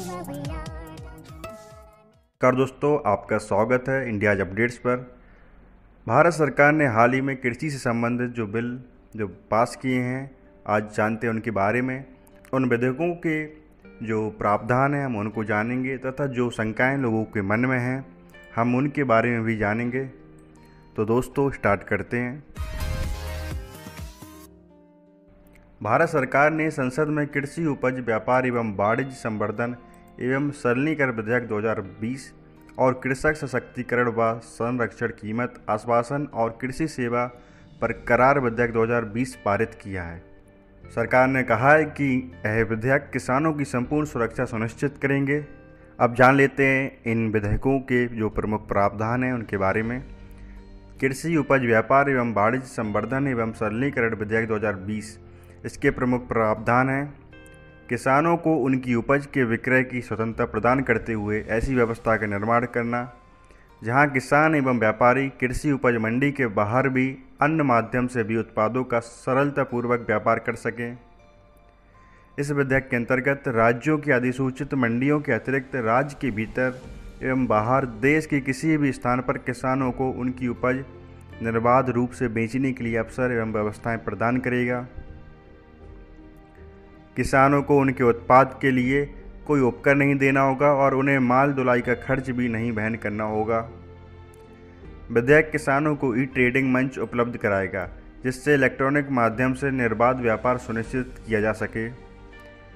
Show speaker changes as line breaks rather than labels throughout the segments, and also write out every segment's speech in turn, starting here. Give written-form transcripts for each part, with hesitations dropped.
नमस्कार दोस्तों, आपका स्वागत है इंडियाज अपडेट्स पर। भारत सरकार ने हाल ही में कृषि से संबंधित जो पास किए हैं, आज जानते हैं उनके बारे में। उन विधेयकों के जो प्रावधान हैं हम उनको जानेंगे तथा जो शंकाएं लोगों के मन में हैं हम उनके बारे में भी जानेंगे। तो दोस्तों स्टार्ट करते हैं। भारत सरकार ने संसद में कृषि उपज व्यापार एवं वाणिज्य संवर्धन एवं सरलीकरण विधेयक 2020 और कृषक सशक्तिकरण व संरक्षण कीमत आश्वासन और कृषि सेवा पर करार विधेयक 2020 पारित किया है। सरकार ने कहा है कि यह विधेयक किसानों की संपूर्ण सुरक्षा सुनिश्चित करेंगे। अब जान लेते हैं इन विधेयकों के जो प्रमुख प्रावधान हैं उनके बारे में। कृषि उपज व्यापार एवं वाणिज्य संवर्धन एवं सरलीकरण विधेयक 2020, इसके प्रमुख प्रावधान हैं किसानों को उनकी उपज के विक्रय की स्वतंत्रता प्रदान करते हुए ऐसी व्यवस्था का निर्माण करना जहां किसान एवं व्यापारी कृषि उपज मंडी के बाहर भी अन्य माध्यम से भी उत्पादों का सरलतापूर्वक व्यापार कर सकें। इस विधेयक के अंतर्गत राज्यों की अधिसूचित मंडियों के अतिरिक्त राज्य के भीतर एवं बाहर देश के किसी भी स्थान पर किसानों को उनकी उपज निर्बाध रूप से बेचने के लिए अवसर एवं व्यवस्थाएं प्रदान करेगा। किसानों को उनके उत्पाद के लिए कोई उपकर नहीं देना होगा और उन्हें माल ढुलाई का खर्च भी नहीं वहन करना होगा। विधेयक किसानों को ई ट्रेडिंग मंच उपलब्ध कराएगा जिससे इलेक्ट्रॉनिक माध्यम से निर्बाध व्यापार सुनिश्चित किया जा सके।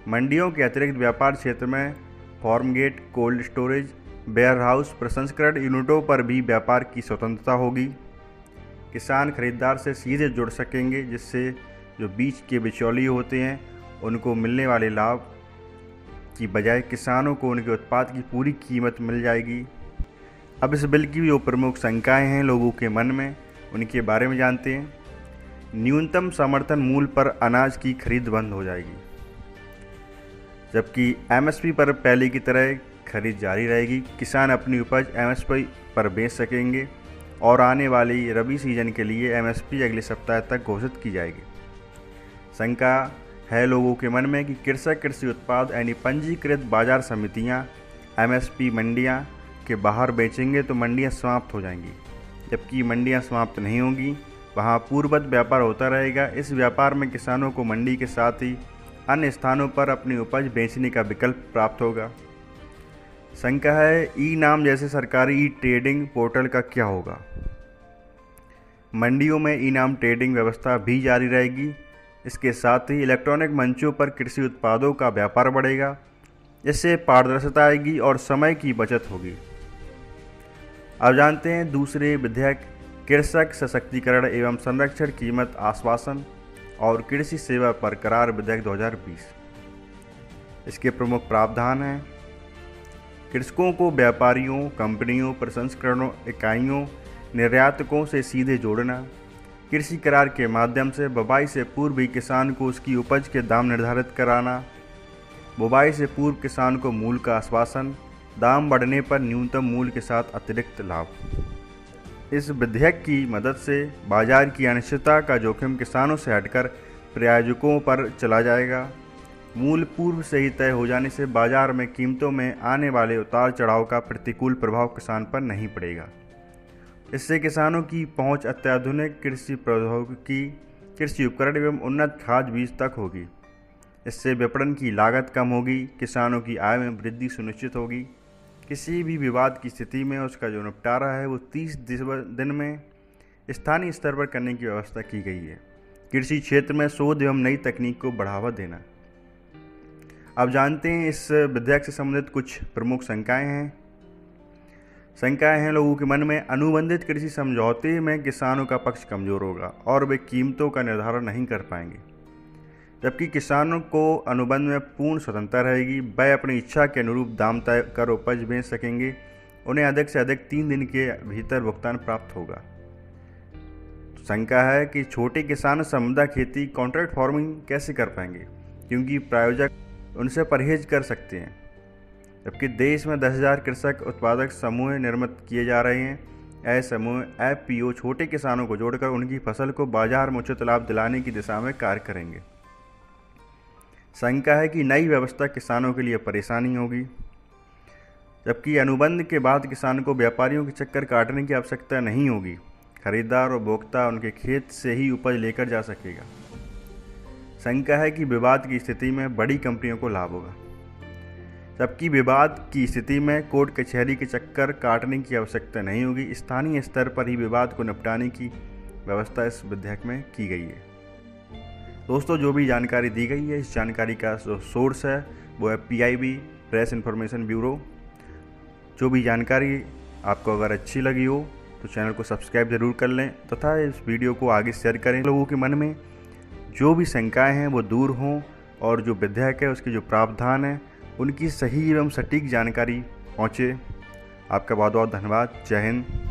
मंडियों के अतिरिक्त व्यापार क्षेत्र में farm gate, cold storage, warehouse, प्रसंस्करण यूनिटों पर भी व्यापार की स्वतंत्रता होगी। किसान खरीदार से सीधे जुड़ सकेंगे जिससे जो बीच के बिचौलिए होते हैं उनको मिलने वाले लाभ की बजाय किसानों को उनके उत्पाद की पूरी कीमत मिल जाएगी। अब इस बिल की जो प्रमुख शंकाएं हैं लोगों के मन में उनके बारे में जानते हैं। न्यूनतम समर्थन मूल्य पर अनाज की खरीद बंद हो जाएगी, जबकि एमएसपी पर पहले की तरह खरीद जारी रहेगी। किसान अपनी उपज एमएसपी पर बेच सकेंगे और आने वाली रबी सीजन के लिए एमएसपी अगले सप्ताह तक घोषित की जाएगी। शंका है लोगों के मन में कि कृषक कृषि उत्पाद यानी पंजीकृत बाजार समितियां एमएसपी मंडियां के बाहर बेचेंगे तो मंडियां समाप्त हो जाएंगी, जबकि मंडियां समाप्त नहीं होंगी, वहां पूर्ववत व्यापार होता रहेगा। इस व्यापार में किसानों को मंडी के साथ ही अन्य स्थानों पर अपनी उपज बेचने का विकल्प प्राप्त होगा। शंका है ई नाम जैसे सरकारी ई ट्रेडिंग पोर्टल का क्या होगा। मंडियों में ई नाम ट्रेडिंग व्यवस्था भी जारी रहेगी। इसके साथ ही इलेक्ट्रॉनिक मंचों पर कृषि उत्पादों का व्यापार बढ़ेगा। इससे पारदर्शिता आएगी और समय की बचत होगी। अब जानते हैं दूसरे विधेयक कृषक सशक्तिकरण एवं संरक्षण कीमत आश्वासन और कृषि सेवा पर करार विधेयक 2020। इसके प्रमुख प्रावधान हैं कृषकों को व्यापारियों, कंपनियों, प्रसंस्करणों इकाइयों, निर्यातकों से सीधे जोड़ना, कृषि करार के माध्यम से बुवाई से पूर्व भी किसान को उसकी उपज के दाम निर्धारित कराना, बुवाई से पूर्व किसान को मूल्य का आश्वासन, दाम बढ़ने पर न्यूनतम मूल्य के साथ अतिरिक्त लाभ। इस विधेयक की मदद से बाजार की अनिश्चितता का जोखिम किसानों से हटकर प्रायोजकों पर चला जाएगा। मूल्य पूर्व से ही तय हो जाने से बाजार में कीमतों में आने वाले उतार चढ़ाव का प्रतिकूल प्रभाव किसान पर नहीं पड़ेगा। इससे किसानों की पहुंच अत्याधुनिक कृषि प्रौद्योगिकी, कृषि उपकरण एवं उन्नत खाद बीज तक होगी। इससे विपणन की लागत कम होगी, किसानों की आय में वृद्धि सुनिश्चित होगी। किसी भी विवाद की स्थिति में उसका जो निपटारा है वो 30 दिन में स्थानीय स्तर पर करने की व्यवस्था की गई है। कृषि क्षेत्र में शोध एवं नई तकनीक को बढ़ावा देना। अब जानते हैं इस विधेयक से संबंधित कुछ प्रमुख शंकाएं हैं। शंकाएं हैं लोगों के मन में। अनुबंधित कृषि समझौते में किसानों का पक्ष कमजोर होगा और वे कीमतों का निर्धारण नहीं कर पाएंगे, जबकि किसानों को अनुबंध में पूर्ण स्वतंत्रता रहेगी। वे अपनी इच्छा के अनुरूप दाम तय कर उपज बेच सकेंगे। उन्हें अधिक से अधिक 3 दिन के भीतर भुगतान प्राप्त होगा। शंका है कि छोटे किसान संबंधा खेती कॉन्ट्रैक्ट फार्मिंग कैसे कर पाएंगे, क्योंकि प्रायोजक उनसे परहेज कर सकते हैं। जबकि देश में 10,000 कृषक उत्पादक समूह निर्मित किए जा रहे हैं। ऐसे समूह एफपीओ छोटे किसानों को जोड़कर उनकी फसल को बाजार में उचित लाभ दिलाने की दिशा में कार्य करेंगे। शंका है कि नई व्यवस्था किसानों के लिए परेशानी होगी। जबकि अनुबंध के बाद किसान को व्यापारियों के चक्कर काटने की आवश्यकता नहीं होगी। खरीदार और उपभोक्ता उनके खेत से ही उपज लेकर जा सकेगा। शंका है कि विवाद की स्थिति में बड़ी कंपनियों को लाभ होगा, जबकि विवाद की स्थिति में कोर्ट कचहरी के चक्कर काटने की आवश्यकता नहीं होगी। स्थानीय स्तर पर ही विवाद को निपटाने की व्यवस्था इस विधेयक में की गई है। दोस्तों, जो भी जानकारी दी गई है, इस जानकारी का जो सोर्स है वो है PIB प्रेस इन्फॉर्मेशन ब्यूरो। जो भी जानकारी आपको अगर अच्छी लगी हो तो चैनल को सब्सक्राइब ज़रूर कर लें तथा इस वीडियो को आगे शेयर करें। लोगों के मन में जो भी शंकाएं हैं वो दूर हों और जो विधेयक है उसके जो प्रावधान है उनकी सही एवं सटीक जानकारी पहुँचे। आपका बहुत बहुत धन्यवाद। जय हिंद।